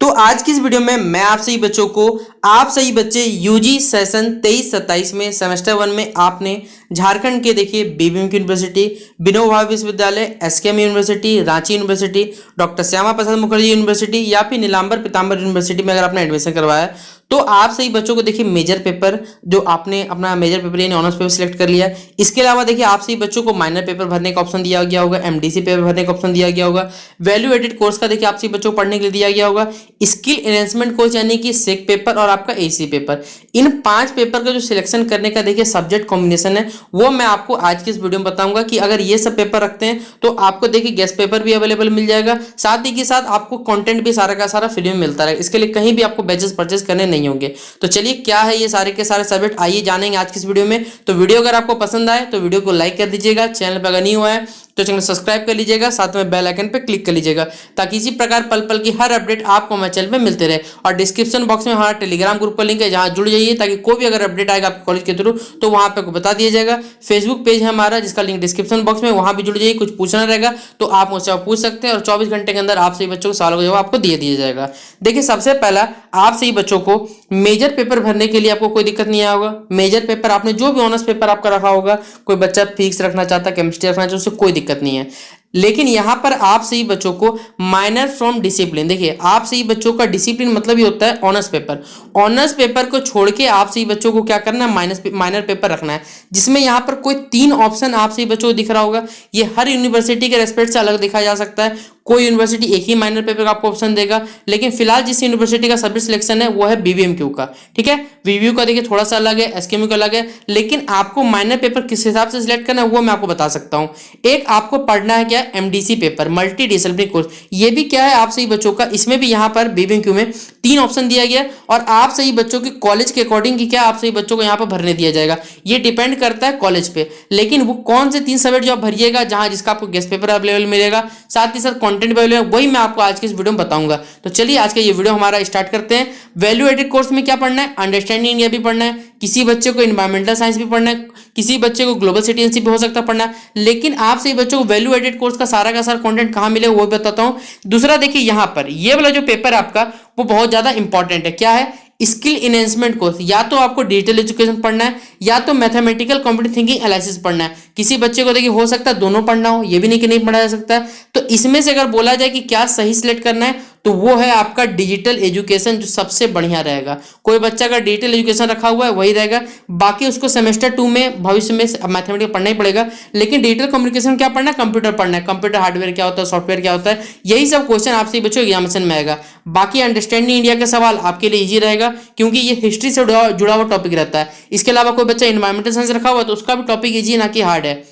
तो आज की इस वीडियो में मैं आप सभी बच्चों को आप सभी बच्चे यूजी सेशन 23-27 में सेमेस्टर 1 में आपने झारखंड के देखिए बीबीएम की यूनिवर्सिटी, विनोबा भावे विश्वविद्यालय, SKM university, Ranchi university, doctor Shyama Prasad Mukherjee university या फिर नीलांबर पीतांबर यूनिवर्सिटी में अगर आपने एडमिशन करवाया है तो आप सही बच्चों को देखिए मेजर पेपर जो आपने अपना मेजर पेपर यानी ऑनर्स पेपर सिलेक्ट कर लिया। इसके अलावा देखिए आप सही बच्चों को माइनर पेपर भरने का ऑप्शन दिया गया होगा, एमडीसी पेपर भरने का ऑप्शन दिया गया होगा, वैल्यू एडेड कोर्स का देखिए आप सही बच्चों को पढ़ने के लिए दिया गया होगा, स्किल एनहेंसमेंट कोर्स यानी कि सेक पेपर और आपका एसी पेपर। इन 5 पेपर का जो सिलेक्शन करने का देखिए सब्जेक्ट कॉम्बिनेशन है वो मैं आपको आज की इस वीडियो में बताऊंगा कि अगर ये सब पेपर रखते हैं तो आपको देखिए गेस्ट पेपर भी अवेलेबल मिल जाएगा, साथ ही के साथ आपको कंटेंट भी सारा का सारा फ्री में मिलता रहेगा। इसके लिए कहीं भी आपको बैचेस परचेज करने नहीं होंगे। तो चलिए क्या है ये सारे के सारे सब्जेक्ट आइए जानेंगे आज की इस वीडियो में। तो वीडियो अगर आपको पसंद आए तो वीडियो को लाइक कर दीजिएगा, चैनल पर अगर नहीं हुआ है तो चैनल सब्सक्राइब कर लीजिएगा, साथ में बेल आइकन पे क्लिक कर लीजिएगा ताकि इसी प्रकार पल पल की हर अपडेट आपको हमारे चैनल पे मिलते रहे। और डिस्क्रिप्शन बॉक्स में हमारा टेलीग्राम ग्रुप का लिंक है, जहां जुड़ जाइए ताकि कोई भी अगर अपडेट आएगा आपके कॉलेज के थ्रू तो वहां पे आपको बता दिया जाएगा। फेसबुक पेज है हमारा जिसका लिंक डिस्क्रिप्शन बॉक्स में, वहां भी जुड़ जाइए। कुछ पूछना रहेगा तो आप मुझसे पूछ सकते हैं और 24 घंटे के अंदर आप सभी बच्चों को सवालों का जवाब आपको दे दिया जाएगा। देखिए सबसे पहला आप सही बच्चों को मेजर पेपर भरने के लिए आपको कोई दिक्कत नहीं आएगा। मेजर पेपर आपने जो भी ऑनर्स पेपर आपका रखा होगा, कोई बच्चा फिजिक्स रखना चाहता है, केमिस्ट्री रखना चाहता है, उससे कोई दिक्कत नहीं है। लेकिन यहां पर आप सही बच्चों को माइनर फ्रॉम डिसिप्लिन, देखिए आप सही बच्चों का डिसिप्लिन मतलब ही होता है ऑनर्स पेपर। ऑनर्स पेपर को छोड़ के आप सही बच्चों को क्या करना है, माइनर पेपर रखना है, जिसमें यहां पर कोई 3 ऑप्शन आप सही बच्चों को दिख रहा होगा। ये हर यूनिवर्सिटी के रेस्पेक्ट से अलग दिखा जा सकता है। कोई यूनिवर्सिटी एक ही माइनर पेपर का आपको ऑप्शन देगा, लेकिन फिलहाल जिस यूनिवर्सिटी का सब्जेक्ट सिलेक्शन है वो है बीबीएमक्यू का। ठीक है, बीबीयू का देखिए थोड़ा सा अलग है, एसकेएमयू का अलग है, लेकिन आपको माइनर पेपर किस हिसाब से सिलेक्ट करना है वो मैं आपको बता सकता हूं। एक आपको पढ़ना है क्या, MDC paper, multi disciplinary course. ये भी क्या है आप सही बच्चों का, इसमें भी यहां पर बीबीएमक्यू में 3 ऑप्शन दिया गया और आप सही बच्चों के कॉलेज के अकॉर्डिंग की क्या आप सही बच्चों को यहां पर भरने दिया जाएगा। ये डिपेंड करता है कॉलेज पे, लेकिन वो कौन से 3 सब्जेक्ट जो आप भरिएगा जहां जिसका आपको गेस्ट पेपर अवेलेबल मिलेगा, साथ ही साथ कंटेंट अवेलेबल, वही मैं आपको आज के इस वीडियो में बताऊंगा। तो चलिए आज का ये वीडियो हमारा स्टार्ट करते हैं। वैल्यू एडेड कोर्स में क्या पढ़ना है, अंडरस्टैंडिंग इंडिया भी पढ़ना है, किसी बच्चे को एनवायरमेंटल साइंस भी पढ़ना है, किसी बच्चे को ग्लोबल सिटीजनशिप भी हो सकता है पढ़ना है। लेकिन आप सही बच्चों को वैल्यू एडेड कोर्स का सारा कंटेंट कहां मिले वो भी बताता हूं। दूसरा देखिए यहां पर ये वाला जो पेपर आपका वो बहुत ज्यादा इंपॉर्टेंट है। क्या है, स्किल इनहेंसमेंट कोर्स। या तो आपको डिजिटल एजुकेशन पढ़ना है या तो मैथमेटिकल कॉम्प्यूटर थिंकिंग एनालिसिस पढ़ना है। किसी बच्चे को देखिए हो सकता है दोनों पढ़ना हो, ये भी नहीं कि नहीं पढ़ा जा सकता है। तो इसमें से अगर बोला जाए कि क्या सही सिलेक्ट करना है तो वो है आपका डिजिटल एजुकेशन, जो सबसे बढ़िया रहेगा। कोई बच्चा अगर डिजिटल एजुकेशन रखा हुआ है वही रहेगा, बाकी उसको सेमेस्टर 2 में भविष्य में मैथमेटिक्स पढ़ना ही पड़ेगा। लेकिन डिजिटल कम्युनिकेशन क्या पढ़ना है, कंप्यूटर पढ़ना है, कंप्यूटर हार्डवेयर क्या होता है, सॉफ्टवेयर क्या होता है, यही सब क्वेश्चन आपसे बच्चों एग्जामिनेशन में आएगा। बाकी अंडरस्टैंडिंग इंडिया का सवाल आपके लिए ईजी रहेगा क्योंकि ये हिस्ट्री से जुड़ा हुआ टॉपिक रहता है। इसके अलावा कोई बच्चा एनवायरमेंटल साइंस रखा हुआ तो उसका भी टॉपिक ईजी ना कि हार्ड है।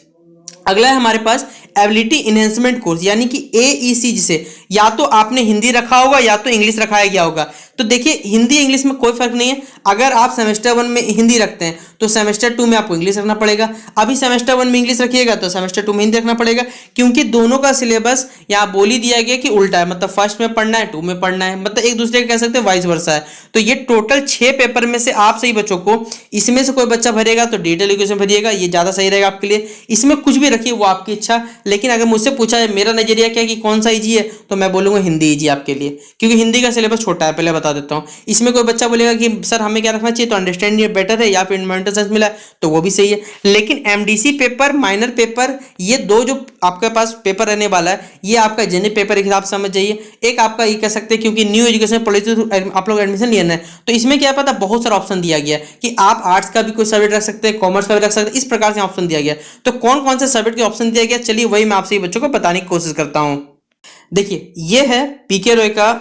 अगला है हमारे पास एबिलिटी इनहेंसमेंट कोर्स यानी कि एईसी, जिसे या तो आपने हिंदी रखा होगा या तो इंग्लिश रखाया गया होगा। तो देखिए हिंदी इंग्लिश में कोई फर्क नहीं है। अगर आप सेमेस्टर 1 में हिंदी रखते हैं तो सेमेस्टर 2 में आपको इंग्लिश रखना पड़ेगा। अभी सेमेस्टर 1 में इंग्लिश रखिएगा तो सेमेस्टर 2 में हिंदी रखना पड़ेगा, क्योंकि दोनों का सिलेबस यहाँ बोल ही दिया गया कि उल्टा है, मतलब फर्स्ट में पढ़ना है 2 में पढ़ना है, मतलब एक दूसरे का कह सकते हैं वाइस वर्सा है। तो ये टोटल 6 पेपर में से आप सही बच्चों को इसमें से कोई बच्चा भरेगा तो डिजिटल एजुकेशन भरिएगा, ये ज्यादा सही रहेगा आपके लिए। इसमें कुछ भी रखिए वो आपकी इच्छा, लेकिन अगर मुझसे पूछा जाए मेरा नजरिया क्या कि कौन सा ईजी है तो मैं बोलूंगा हिंदी ईजी आपके लिए, क्योंकि हिंदी का सिलेबस छोटा है, पहले बता देता हूँ। इसमें कोई बच्चा बोलेगा कि सर हमें क्या रखना चाहिए, तो अंडरस्टैंडिंग बेटर है या फिर एनवायरमेंटल साइंस मिला तो वो भी सही है। लेकिन एमडीसी पेपर, माइनर पेपर, ये दो जो आपके पास पेपर रहने वाला है ये आपका जेनरल पेपर के हिसाब से समझ जाइए। एक आपका ये कह सकते हैं क्योंकि न्यू एजुकेशन पॉलिसी आप लोग एडमिशन लेना है तो इसमें क्या पता बहुत सारा ऑप्शन दिया गया कि आप आर्ट्स का भी कोई सब्जेक्ट रख सकते हैं, कॉमर्स का भी रख सकते हैं, इस प्रकार से ऑप्शन दिया गया। तो कौन कौन से सब्जेक्ट के ऑप्शन दिया गया, चलिए वही मैं आपसे बच्चों को बताने की कोशिश करता हूं। देखिए ये है पीके रॉय का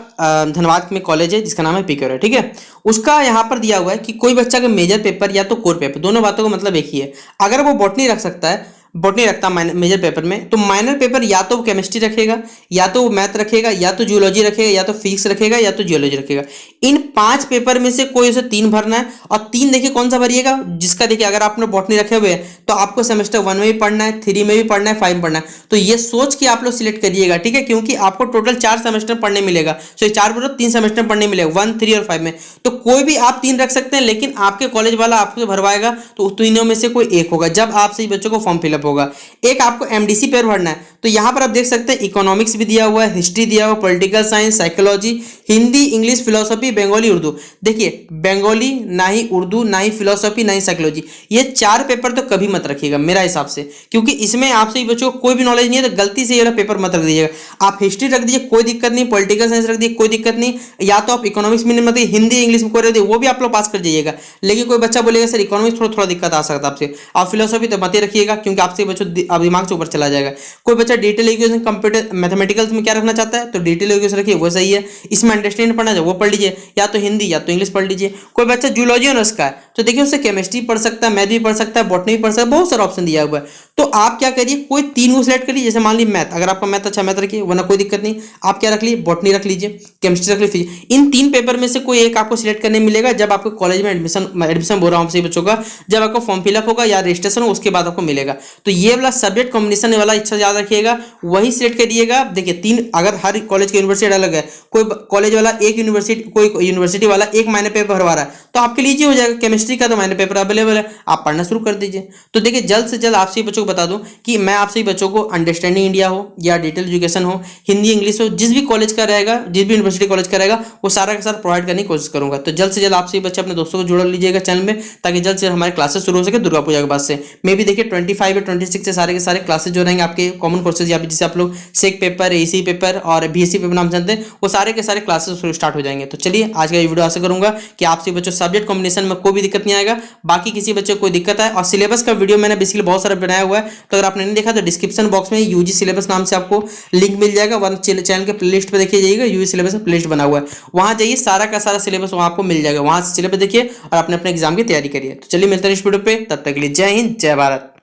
धनबाद में कॉलेज है जिसका नाम है पीके रॉय। ठीक है, उसका यहाँ पर दिया हुआ है कि कोई बच्चा का मेजर पेपर या तो कोर पेपर, दोनों बातों का मतलब एक ही है। अगर वो बॉटनी रख सकता है, बॉटनी रखता मेजर पेपर में, तो माइनर पेपर या तो वो केमिस्ट्री रखेगा या तो वो मैथ रखेगा या तो जूलॉजी रखेगा या तो फिजिक्स रखेगा या तो जियोलॉजी रखेगा। इन 5 पेपर में से कोई उसे 3 भरना है। और 3 देखिए कौन सा भरिएगा, जिसका देखिए अगर आपने बॉटनी रखे हुए हैं तो आपको सेमेस्टर 1 में भी पढ़ना है, 3 में भी पढ़ना है, 5 में पढ़ना है। तो ये सोच के आप लोग सिलेक्ट करिएगा, ठीक है, क्योंकि आपको टोटल 4 सेमेस्टर पढ़ने मिलेगा। सो 4 बोलो 3 सेमेस्टर पढ़ने मिलेगा, 1, 3 और 5 में। तो कोई भी आप 3 रख सकते हैं, लेकिन आपके कॉलेज वाला आपको भरवाएगा तो तीनों में से कोई एक होगा जब आप सही बच्चों को फॉर्म फिलअप फिलअप होगा। एक आपको एमडीसी पेपर भरना है, तो यहाँ पर आप देख सकते हैं इकोनॉमिक्स भी दिया हुआ है, हिस्ट्री दिया हुआ, political science, psychology, Hindi, English, philosophy, Bengali, Urdu. देखिए बंगाली ना ही उर्दू ना ही फिलोसफी ना ही साइकोलॉजी, ये 4 पेपर तो कभी मत रखिएगा मेरा हिसाब से, क्योंकि इसमें आपसे बच्चों को कोई भी नॉलेज नहीं है, तो गलती से ये वाला पेपर मत रख दीजिएगा। आप हिस्ट्री रख दीजिए कोई दिक्कत नहीं, पॉलिटिकल साइंस रख दीजिए कोई दिक्कत नहीं, या तो आप इकोनॉमिक्स में मत, हिंदी इंग्लिश में कोई रख दीजिए, वो भी आप लोग पास कर जाइएगा। लेकिन कोई बच्चा बोलेगा सर इकोनॉमिक्स थोड़ा थोड़ा दिक्कत आ सकता है आपसे, आप फिलोसफी तो मत ही रखिएगा, क्योंकि आपसे बच्चों आप दिमाग से ऊपर चला जाएगा। कोई बच्चा डिटेल इक्वेशन कंप्यूटर मैथमेटिकल्स में क्या रखना चाहता है, तो डिटेल इक्वेशन रखिए, वो सही है। इसमें अंडरस्टैंड पढ़ना है वो पढ़ लीजिए, या तो हिंदी या तो इंग्लिश पढ़ लीजिए। कोई बच्चा जूलॉजी ऑनर्स का है, तो देखिए उससे केमिस्ट्री पढ़ सकता है, मैथ भी पढ़ सकता है, बॉटनी भी पढ़ सकता है, बहुत सारा ऑप्शन दिया हुआ है। तो आप क्या करिए, कोई 3 को सिलेक्ट करिए। जैसे मान लीजिए मैथ, अगर आपका मैथ अच्छा मैथ रखिए, वरना कोई दिक्कत नहीं। आप क्या रख लीजिए, बॉटनी रख लीजिए, केमिस्ट्री रख लीजिए। इन 3 पेपर में से कोई एक आपको सिलेक्ट करने मिलेगा जब आपको कॉलेज में एडमिशन बोल रहा हूँ बच्चों का, जब आपका फॉर्म फिलअप होगा या रजिस्ट्रेशन हो, उसके बाद आपको मिलेगा। तो ये वाला सब्जेक्ट कॉम्बिनेशन वाला इच्छा याद रखिएगा, वही सिलेक्ट करिएगा। देखिए 3, अगर हर कॉलेज की यूनिवर्सिटी अलग है, कोई कॉलेज वाला एक यूनिवर्सिटी, कोई यूनिवर्सिटी वाला एक महीने पेपर भरवा रहा है, तो आपके लिए हो जाएगा। केमिस्ट्री का तो महीने पेपर अवेलेबल है, आप पढ़ना शुरू कर दीजिए। तो देखिए जल्द से जल्द आपसे बच्चों को बता दूं कि मैं आपसे बच्चों को अंडरस्टैंडिंग इंडिया हो या डिटेल एजुकेशन हो, हिंदी इंग्लिश हो, जिस भी कॉलेज का रहेगा, जिस भी यूनिवर्सिटी कॉलेज का रहेगा, वो सारा का सारा प्रोवाइड करने की कोशिश करूंगा। तो जल्द से जल्द आपसे बच्चे अपने दोस्तों को जोड़ लीजिएगा चैनल में, ताकि जल्द से हमारे क्लासेस शुरू हो सके दुर्गा पूजा के बाद से। मे भी देखिए 25 या 26 से सारे के सारे क्लासेस जो रहेंगे आपके कॉमन कोर्सेज, या जिसे आप लोग सेक पेपर, एसी पेपर और बीएससी पेपर नाम जानते हैं, वो सारे के सारे क्लासेस स्टार्ट हो जाएंगे। तो चलिए आज का ये वीडियो आशा करूंगा कि आपसे बच्चों सब्जेक्ट कॉम्बिनेशन में कोई भी दिक्कत नहीं आएगा। बाकी किसी बच्चे को कोई दिक्कत है, और सिलेबस का वीडियो मैंने बेसिकली बहुत सारा बनाया हुआ है, तो अगर आपने नहीं देखा तो डिस्क्रिप्शन बॉक्स में यूजी सिलेबस नाम से आपको लिंक मिल जाएगा। वन चैनल के प्लेलिस्ट पे देखिए जाइएगा, यूजी सिलेबस का प्लेलिस्ट बना हुआ है, वहां जाइए, सारा का सारा सिलेबस वहां आपको मिल जाएगा। वहां से सिलेबस देखिए और अपने अपने एग्जाम की तैयारी करिए। तो चलिए मिलते हैं इस वीडियो पे, तब तक के लिए जय हिंद जय भारत।